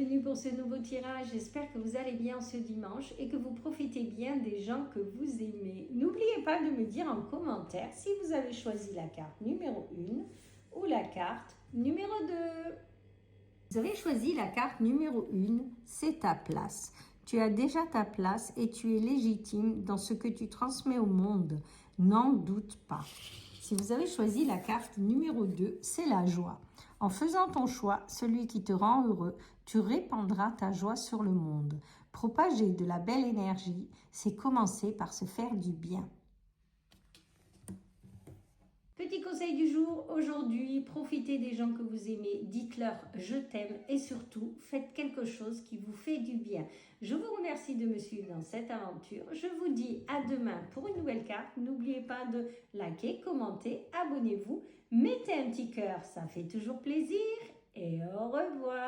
bienvenue pour ce nouveau tirage. J'espère que vous allez bien ce dimanche et que vous profitez bien des gens que vous aimez. N'oubliez pas de me dire en commentaire si vous avez choisi la carte numéro 1 ou la carte numéro 2. Vous avez choisi la carte numéro 1, c'est ta place. Tu as déjà ta place et tu es légitime dans ce que tu transmets au monde. N'en doute pas. Si vous avez choisi la carte numéro 2, c'est la joie. En faisant ton choix, celui qui te rend heureux, tu répandras ta joie sur le monde. Propager de la belle énergie, c'est commencer par se faire du bien. Petit conseil du jour, aujourd'hui, profitez des gens que vous aimez, dites-leur « je t'aime » et surtout, faites quelque chose qui vous fait du bien. Je vous remercie de me suivre dans cette aventure. Je vous dis à demain pour une nouvelle carte. N'oubliez pas de liker, commenter, abonnez-vous, mettez un petit cœur, ça fait toujours plaisir et au revoir.